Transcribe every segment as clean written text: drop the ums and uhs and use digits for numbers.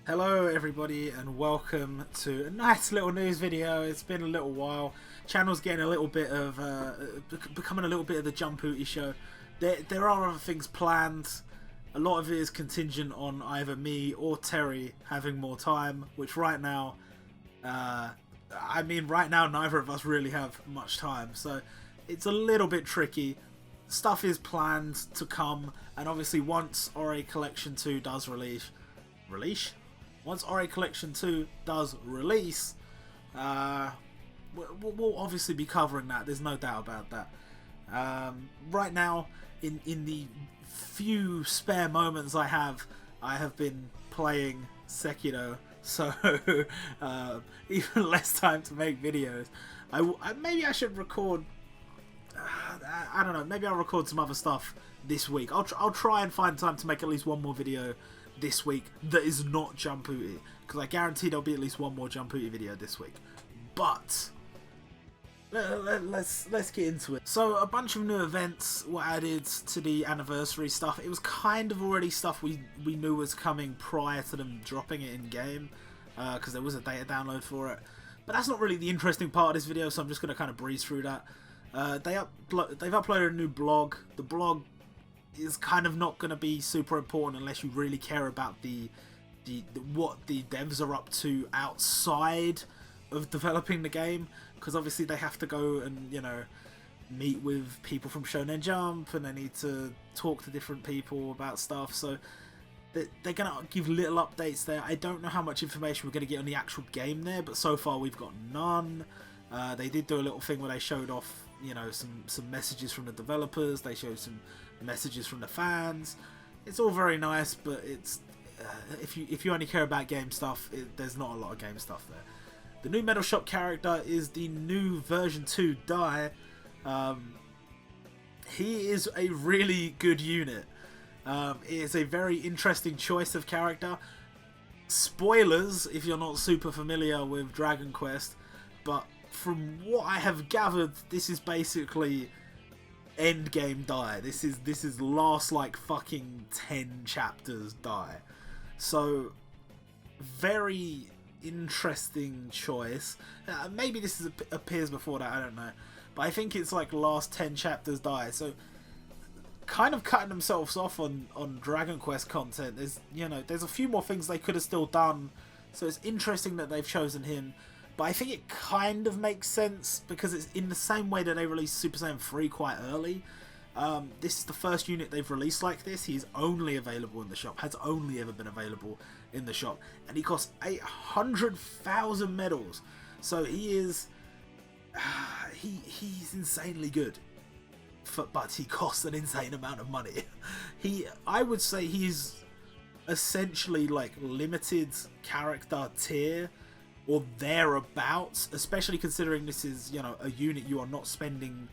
Hello everybody and welcome to a nice little news video. It's been a little while. Channel's getting a little bit of becoming a little bit of the Jumputi show. There are other things planned. A lot of it is contingent on either me or Terry having more time, which right now neither of us really have much time, so it's a little bit tricky. Stuff is planned to come, and obviously once Ori Collection 2 does release, once Ori Collection 2 does release, we'll obviously be covering that. There's no doubt about that. Right now, in the few spare moments I have been playing Sekiro, so even less time to make videos. Maybe I should record. I don't know. Maybe I'll record some other stuff this week. I'll try and find time to make at least one more video this week that is not Jumputi, because I guarantee there'll be at least one more Jumputi video this week. But let's get into it. So a bunch of new events were added to the anniversary stuff. It was kind of already stuff we knew was coming prior to them dropping it in game, because there was a data download for it. But that's not really the interesting part of this video, so I'm just going to kind of breeze through that. They've uploaded a new blog. The blog is kind of not going to be super important unless you really care about what the devs are up to outside of developing the game, because obviously they have to go and, you know, meet with people from Shonen Jump, and they need to talk to different people about stuff, so they're going to give little updates there. I don't know how much information we're going to get on the actual game there, but so far we've got none. They did do a little thing where they showed off, you know, some messages from the developers. They showed some messages from the fans. It's all very nice, but it's if you only care about game stuff, there's not a lot of game stuff there. The new Metal Shop character is the new version 2 Dai. He is a really good unit. It is a very interesting choice of character. Spoilers if you're not super familiar with Dragon Quest, but from what I have gathered, this is basically endgame Dai. This is last like fucking 10 chapters Dai. So very interesting choice. Maybe this appears before that, I don't know, but I think it's like last 10 chapters Dai. So kind of cutting themselves off on Dragon Quest content. There's a few more things they could have still done, so it's interesting that they've chosen him. But I think it kind of makes sense because it's in the same way that they released Super Saiyan 3 quite early. This is the first unit they've released like this. He's only available in the shop, has only ever been available in the shop, and he costs 800,000 medals. So he is he's insanely good, but he costs an insane amount of money. I would say he's essentially like limited character tier or thereabouts, especially considering this is, you know, a unit you are not spending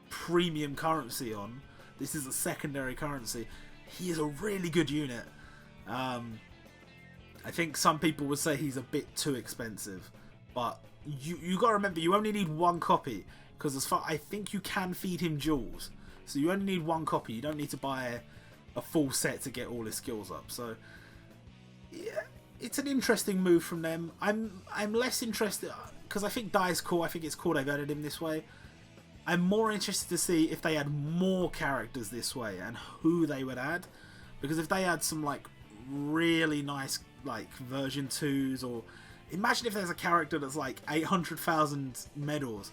premium currency on. This is a secondary currency. He is a really good unit. I think some people would say he's a bit too expensive, but you gotta remember, you only need one copy, because I think you can feed him jewels, so you only need one copy. You don't need to buy a full set to get all his skills up. So yeah, it's an interesting move from them. I'm less interested, because I think Dai's cool. I think it's cool they've added him this way. I'm more interested to see if they add more characters this way and who they would add, because if they add some like really nice like version 2s, or imagine if there's a character that's like 800,000 medals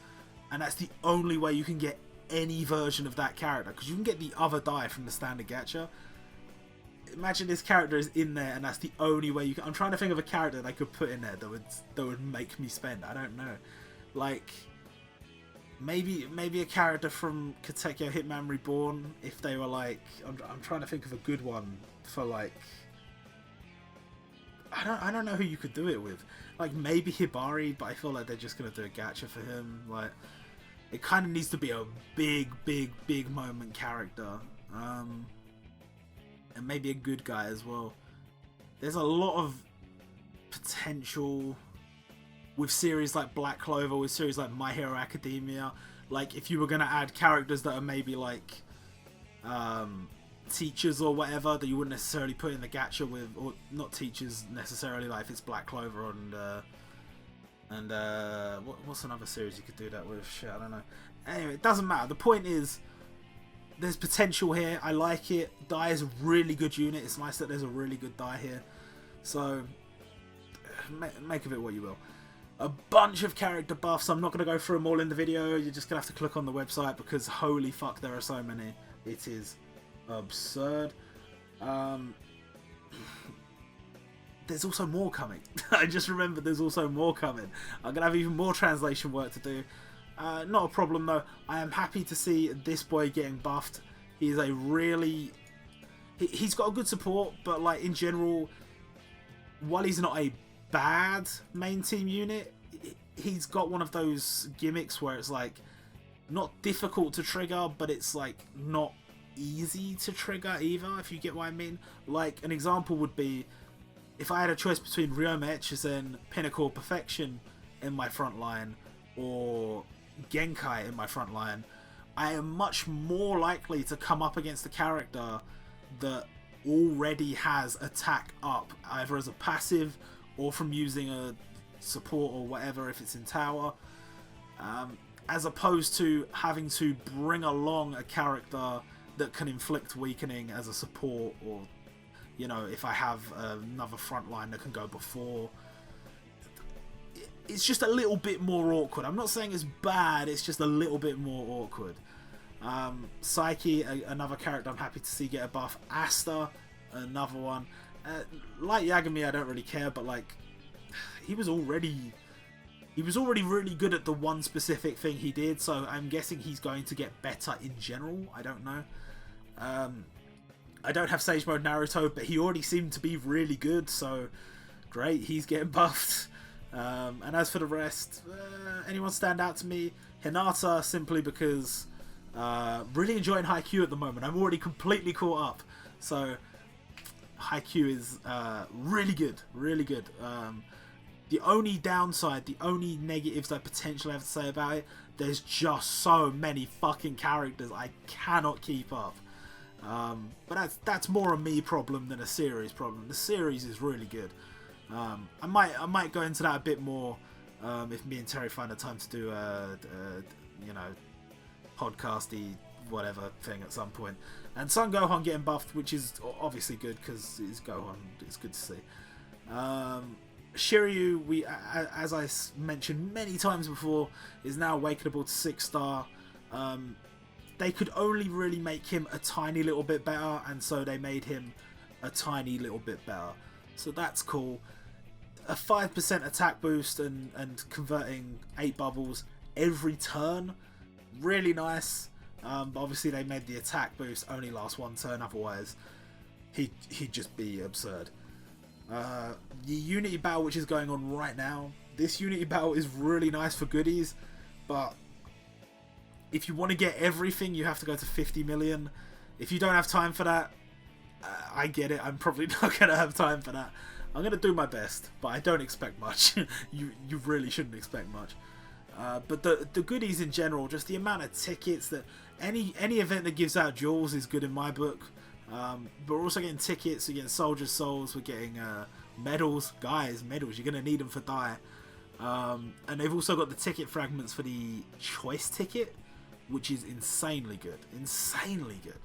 and that's the only way you can get any version of that character, because you can get the other Dai from the standard gacha. Imagine this character is in there and that's the only way you can. I'm trying to think of a character that I could put in there that would make me spend. I don't know. Like maybe a character from Katekyo Hitman Reborn, if they were like, I'm trying to think of a good one for like, I don't know who you could do it with. Like maybe Hibari, but I feel like they're just gonna do a gacha for him. Like it kind of needs to be a big moment character. And maybe a good guy as well. There's a lot of potential with series like Black Clover, with series like My Hero Academia. Like if you were going to add characters that are maybe like teachers or whatever that you wouldn't necessarily put in the gacha with, or not teachers necessarily, like if it's Black Clover and what's another series you could do that with? Shit, I don't know. Anyway, it doesn't matter. The point is, there's potential here. I like it. Dai is a really good unit. It's nice that there's a really good Dai here. So, make of it what you will. A bunch of character buffs. I'm not going to go through them all in the video. You're just going to have to click on the website because holy fuck, there are so many. It is absurd. There's also more coming. I just remembered there's also more coming. I'm going to have even more translation work to do. Not a problem though. I am happy to see this boy getting buffed. He's a really... He's got a good support, but like in general, while he's not a bad main team unit, he's got one of those gimmicks where it's like not difficult to trigger, but it's like not easy to trigger either, if you get what I mean. Like an example would be if I had a choice between Ryoma Echizen, Pinnacle of Perfection in my front line, or Genkai in my front line, I am much more likely to come up against a character that already has attack up, either as a passive or from using a support or whatever if it's in tower, as opposed to having to bring along a character that can inflict weakening as a support, or you know, if I have another front line that can go before. It's just a little bit more awkward. I'm not saying it's bad, it's just a little bit more awkward. Psyche, another character I'm happy to see get a buff. Asta, another one. Like Yagami, I don't really care, but like he was already really good at the one specific thing he did, so I'm guessing he's going to get better in general. I don't know. I don't have Sage Mode Naruto, but he already seemed to be really good, so great, he's getting buffed. And as for the rest, anyone stand out to me? Hinata, simply because really enjoying Haikyuu at the moment. I'm already completely caught up, so Haikyuu is really good, really good. The only downside, the only negatives I potentially have to say about it, there's just so many fucking characters I cannot keep up. But that's more a me problem than a series problem. The series is really good. I might go into that a bit more if me and Terry find the time to do you know, podcasty whatever thing at some point. And Son Gohan getting buffed, which is obviously good because it's Gohan. It's good to see. Shiryu, as I mentioned many times before, is now awakenable to 6-star. They could only really make him a tiny little bit better, and so they made him a tiny little bit better. So that's cool. A 5% attack boost and converting 8 bubbles every turn, really nice. But obviously they made the attack boost only last one turn, otherwise he'd just be absurd. The Unity battle which is going on right now, this Unity battle is really nice for goodies, but if you want to get everything you have to go to 50 million. If you don't have time for that, I get it, I'm probably not going to have time for that. I'm going to do my best, but I don't expect much. you really shouldn't expect much. But the goodies in general, just the amount of tickets that any event that gives out jewels is good in my book. But we're also getting tickets, we're getting Soldier Souls, we're getting medals. Guys, medals, you're going to need them for Dai. And they've also got the ticket fragments for the choice ticket, which is insanely good. Insanely good.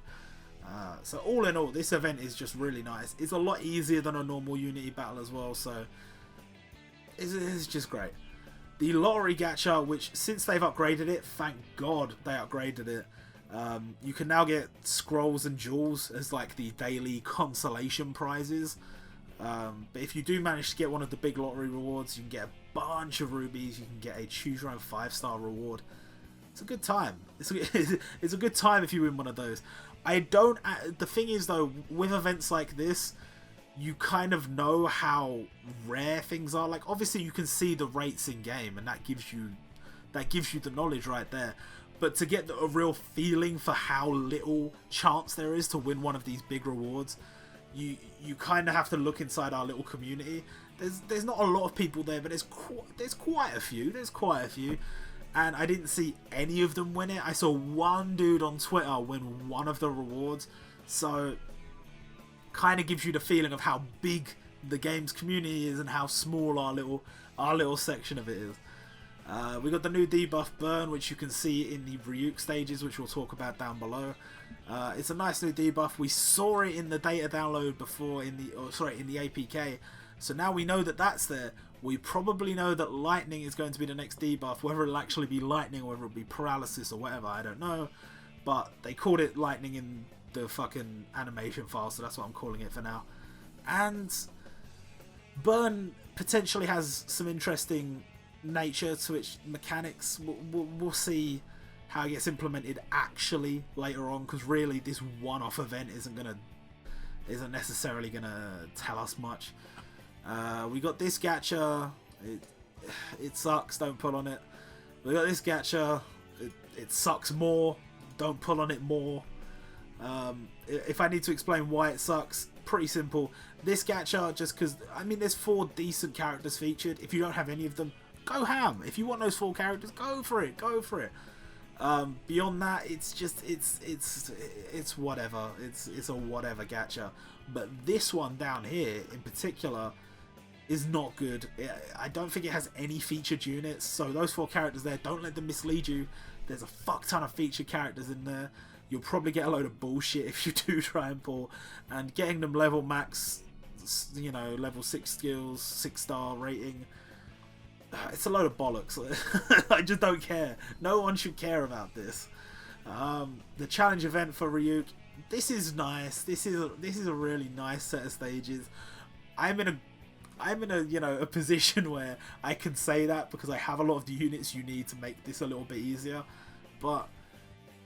So all in all, this event is just really nice. It's a lot easier than a normal Unity battle as well, so it's just great. The lottery gacha, which since they've upgraded it, thank God they upgraded it, you can now get scrolls and jewels as like the daily consolation prizes. But if you do manage to get one of the big lottery rewards, you can get a bunch of rubies, you can get a choose your own 5-star reward. It's a good time. It's a good time if you win one of those. The thing is though, with events like this, you kind of know how rare things are. Like obviously you can see the rates in game, and that gives you the knowledge right there. But to get a real feeling for how little chance there is to win one of these big rewards, you kind of have to look inside our little community. There's not a lot of people there, but there's quite a few. There's quite a few. And I didn't see any of them win it. I saw one dude on Twitter win one of the rewards. So, kind of gives you the feeling of how big the game's community is and how small our little section of it is. We got the new debuff Burn, which you can see in the Ryuk stages, which we'll talk about down below. It's a nice new debuff. We saw it in the data download before in the APK, so now we know that that's there. We probably know that Lightning is going to be the next debuff. Whether it'll actually be Lightning or whether it'll be Paralysis or whatever, I don't know. But they called it Lightning in the fucking animation file, so that's what I'm calling it for now. And Burn potentially has some interesting nature to its mechanics. We'll see how it gets implemented actually later on, because really this one-off event isn't necessarily gonna tell us much. We got this gacha. It sucks, don't pull on it. We got this gacha. It sucks more, don't pull on it more. If I need to explain why it sucks, pretty simple. This gacha, just because, I mean, there's 4 decent characters featured. If you don't have any of them, go ham. If you want those 4 characters, go for it. Beyond that, it's just it's whatever. It's a whatever gacha. But this one down here in particular is not good. I don't think it has any featured units, so those 4 characters there, don't let them mislead you. There's a fuck ton of featured characters in there. You'll probably get a load of bullshit if you do try and pull, and getting them level max, you know, level 6 skills, 6-star rating, it's a load of bollocks. I just don't care. No one should care about this. The challenge event for Ryuk, this is nice. This is a really nice set of stages. I'm in a you know, a position where I can say that because I have a lot of the units you need to make this a little bit easier. But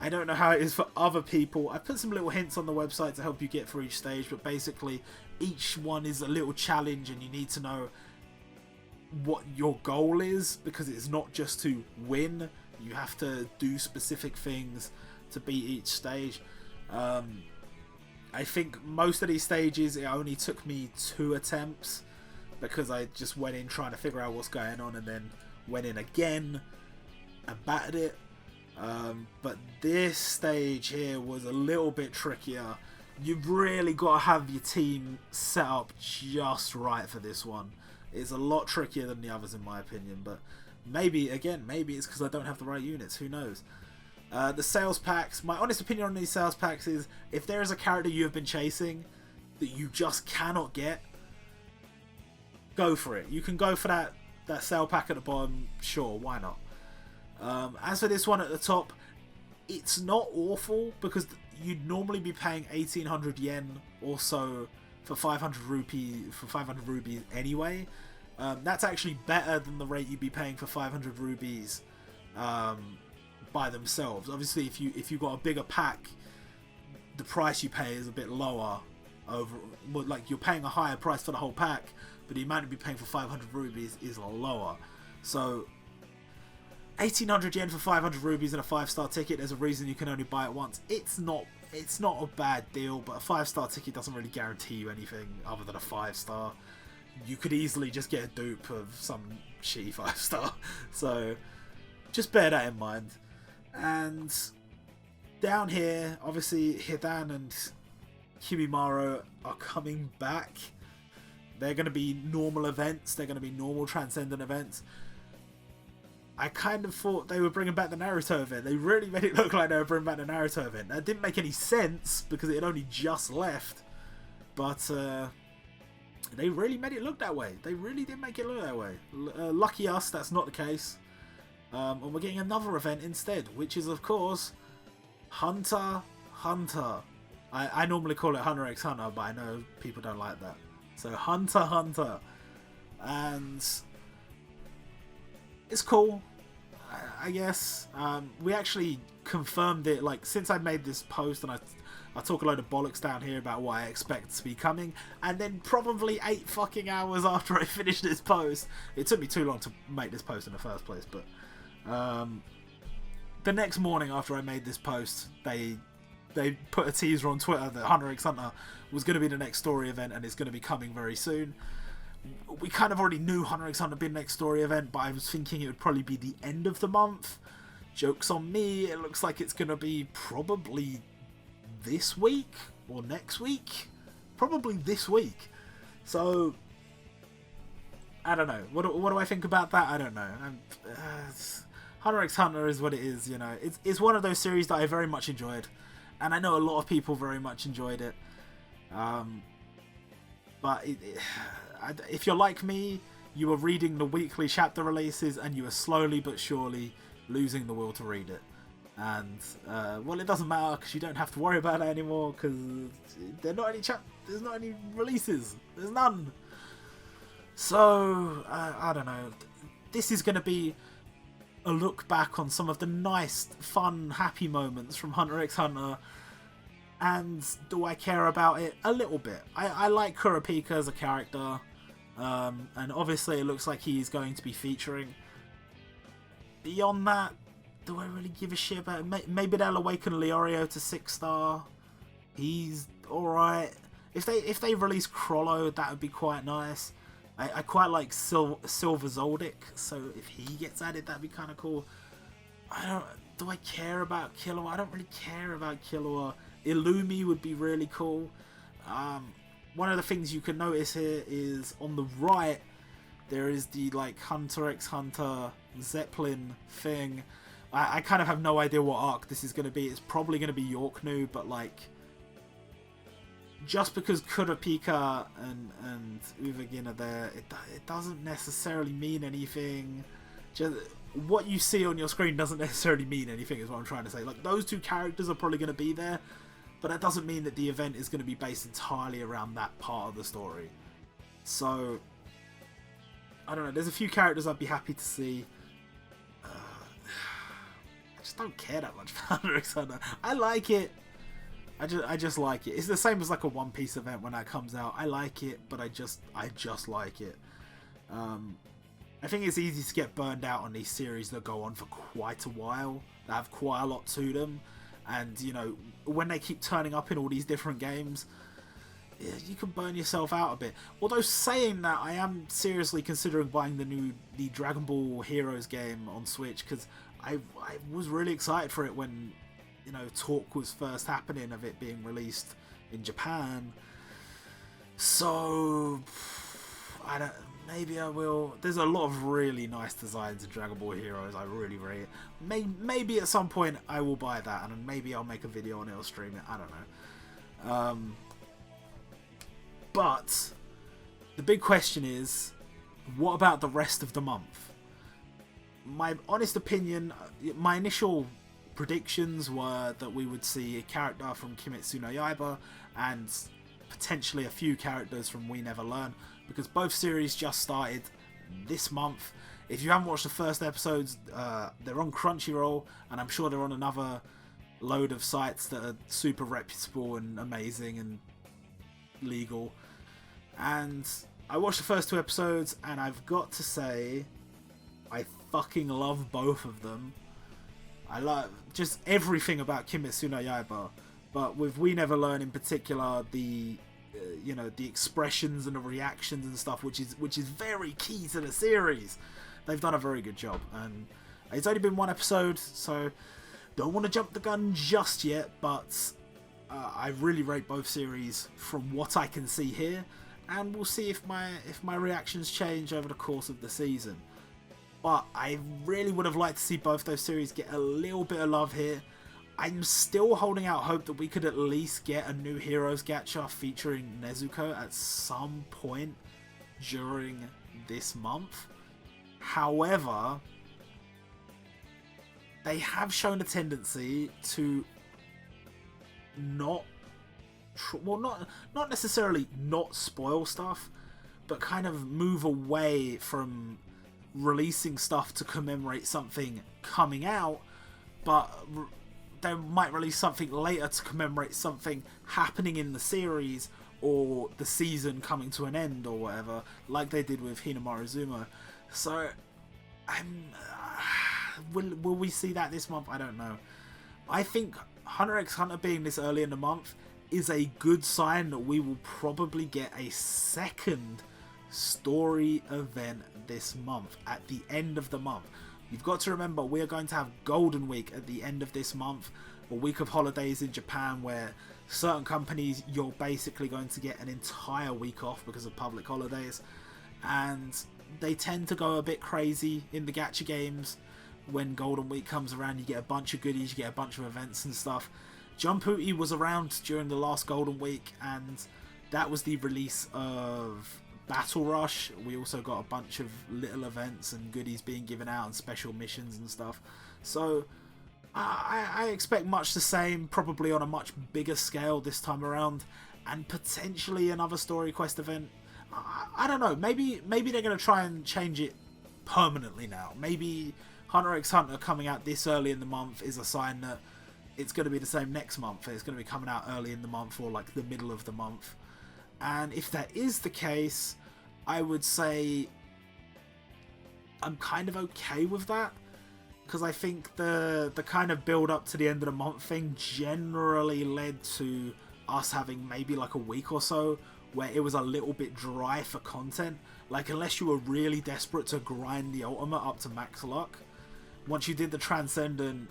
I don't know how it is for other people. I put some little hints on the website to help you get through each stage, but basically each one is a little challenge and you need to know what your goal is, because it's not just to win. You have to do specific things to beat each stage. I think most of these stages it only took me 2 attempts, because I just went in trying to figure out what's going on and then went in again and battered it. But this stage here was a little bit trickier. You've really got to have your team set up just right for this one. It's a lot trickier than the others in my opinion, but maybe it's because I don't have the right units, who knows. The sales packs, my honest opinion on these sales packs is, if there is a character you have been chasing that you just cannot get, go for it. You can go for that sale pack at the bottom, sure, why not. As for this one at the top, it's not awful, because you'd normally be paying 1800 yen or so for 500 rupees anyway. That's actually better than the rate you'd be paying for 500 rupees by themselves. Obviously, if you got a bigger pack, the price you pay is a bit lower. Like, you're paying a higher price for the whole pack, but the amount you'd be paying for 500 rupees is lower. So 1800 yen for 500 rupees and a 5-star ticket, there's a reason you can only buy it once. It's not a bad deal, but a 5-star ticket doesn't really guarantee you anything other than a 5-star. You could easily just get a dupe of some shitty 5-star. So just bear that in mind. And down here, obviously Hidan and Kimimaro are coming back. They're going to be normal events. They're going to be normal Transcendent events. I kind of thought they were bringing back the Naruto event. They really made it look like they were bringing back the Naruto event. That didn't make any sense because it had only just left. But they really made it look that way. They really did make it look that way. Lucky us, that's not the case. And we're getting another event instead, which is, of course, Hunter Hunter. I normally call it Hunter x Hunter, but I know people don't like that. So Hunter Hunter. And it's cool, I guess. We actually confirmed it, like, since I made this post, and I talk a load of bollocks down here about what I expect to be coming, and then probably 8 fucking hours after I finished this post, it took me too long to make this post in the first place, but the next morning after I made this post, they put a teaser on Twitter that Hunter x Hunter was going to be the next story event and it's going to be coming very soon. We kind of already knew Hunter x Hunter would be the next story event, but I was thinking it would probably be the end of the month. Joke's on me, it looks like it's going to be probably this week, or next week, probably this week. So I don't know. What do I think about that? I don't know. Hunter x Hunter is what it is. You know, it's one of those series that I very much enjoyed, and I know a lot of people very much enjoyed it. But if you're like me, you were reading the weekly chapter releases, and you were slowly but surely losing the will to read it. And well, it doesn't matter because you don't have to worry about it anymore because there's not any releases. There's none. So I don't know. This is going to be a look back on some of the nice, fun, happy moments from Hunter x Hunter. And do I care about it? A little bit. I like Kurapika as a character. And obviously it looks like he's going to be featuring. Beyond that, do I really give a shit about it? Maybe they'll awaken Leorio to 6-star. He's alright. If they release Crollo, that would be quite nice. I quite like Silver Zoldyck, so if he gets added, that'd be kind of cool. Do I care about Killua? I don't really care about Killua. Illumi would be really cool. One of the things you can notice here is on the right, there is the like Hunter x Hunter Zeppelin thing. I kind of have no idea what arc this is going to be. It's probably going to be Yorknu, but like, just because Kurapika and Uvagin are there, it doesn't necessarily mean anything. Just what you see on your screen doesn't necessarily mean anything, is what I'm trying to say. Like, those two characters are probably going to be there, but that doesn't mean that the event is going to be based entirely around that part of the story. So, I don't know. There's a few characters I'd be happy to see. I just don't care that much about Hunter x Hunter. I like it. I just like it. It's the same as like a One Piece event when that comes out. I like it, but I just like it. I think it's easy to get burned out on these series that go on for quite a while. That have quite a lot to them. And, you know, when they keep turning up in all these different games, you can burn yourself out a bit. Although saying that, I am seriously considering buying the Dragon Ball Heroes game on Switch, because I was really excited for it when, you know, talk was first happening of it being released in Japan. So maybe I will. There's a lot of really nice designs in Dragon Ball Heroes. I really rate it. Maybe at some point I will buy that, and maybe I'll make a video on it or stream it. I don't know. But the big question is, what about the rest of the month? My honest opinion, my initial predictions were that we would see a character from Kimetsu no Yaiba and potentially a few characters from We Never Learn, because both series just started this month. If you haven't watched the first episodes, they're on Crunchyroll, and I'm sure they're on another load of sites that are super reputable and amazing and legal. And I watched the first 2 episodes, and I've got to say, I fucking love both of them. I love just everything about Kimetsu no Yaiba, but with We Never Learn in particular, the you know, the expressions and the reactions and stuff, which is very key to the series. They've done a very good job, and it's only been 1 episode, so don't want to jump the gun just yet. But I really rate both series from what I can see here, and we'll see if my reactions change over the course of the season. But I really would have liked to see both those series get a little bit of love here. I'm still holding out hope that we could at least get a new Heroes gacha featuring Nezuko at some point during this month. However, they have shown a tendency to not necessarily not spoil stuff, but kind of move away from releasing stuff to commemorate something coming out, but they might release something later to commemorate something happening in the series or the season coming to an end or whatever, like they did with Hinamaru Zumo. So, will we see that this month? I don't know. I think Hunter x Hunter being this early in the month is a good sign that we will probably get a second story event this month, at the end of the month. You've got to remember, we are going to have Golden Week at the end of this month, a week of holidays in Japan where certain companies, you're basically going to get an entire week off because of public holidays, and they tend to go a bit crazy in the gacha games. When Golden Week comes around, you get a bunch of goodies, you get a bunch of events and stuff. Jumputi was around during the last Golden Week, and that was the release of Battle Rush. We also got a bunch of little events and goodies being given out and special missions and stuff. So I expect much the same, probably on a much bigger scale this time around, and potentially another story quest event. I don't know, maybe they're going to try and change it permanently now. Maybe Hunter x Hunter coming out this early in the month is a sign that it's going to be the same next month. It's going to be coming out early in the month or like the middle of the month. And if that is the case, I would say I'm kind of okay with that. Because I think the kind of build up to the end of the month thing generally led to us having maybe like a week or so where it was a little bit dry for content. Like, unless you were really desperate to grind the ultimate up to max luck, once you did the Transcendent,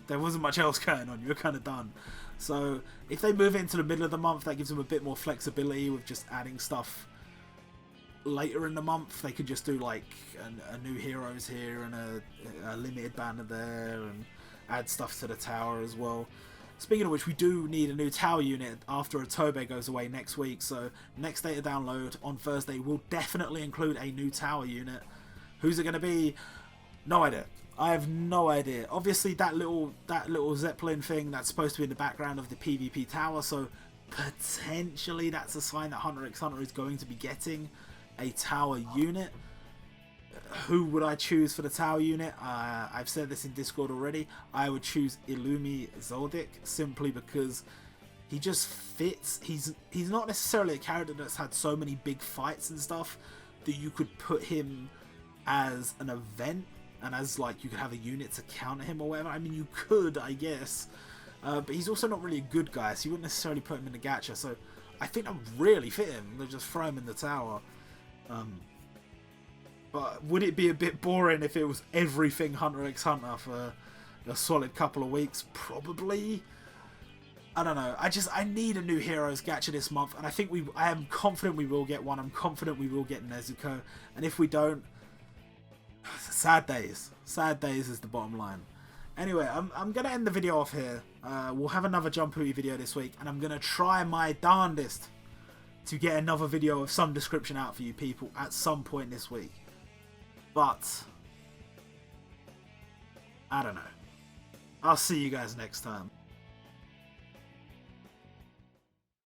there wasn't much else going on. You were kind of done. So if they move into the middle of the month, that gives them a bit more flexibility with just adding stuff later in the month. They could just do like a new heroes here and a limited banner there, and add stuff to the tower as well. Speaking of which, we do need a new tower unit after Otobe goes away next week, so next data download on Thursday will definitely include a new tower unit. Who's it going to be? No idea. I have no idea. Obviously that little Zeppelin thing, that's supposed to be in the background of the PvP tower, so potentially that's a sign that Hunter x Hunter is going to be getting a tower unit. Who would I choose for the tower unit? I've said this in Discord already. I would choose Illumi Zoldyck, simply because he just fits. He's not necessarily a character that's had so many big fights and stuff that you could put him as an event and as like you could have a unit to counter him or whatever. I mean, you could, I guess, but he's also not really a good guy, so you wouldn't necessarily put him in the gacha. So I think that would really fit him. They'll just throw him in the tower. But would it be a bit boring if it was everything Hunter x Hunter for a solid couple of weeks? Probably. I don't know. I need a new Heroes gacha this month, and I am confident we will get one. I'm confident we will get Nezuko, and if we don't, sad days. Sad days is the bottom line. Anyway, I'm gonna end the video off here. We'll have another Jumputi video this week, and I'm gonna try my darndest to get another video of some description out for you people at some point this week. But I don't know. I'll see you guys next time.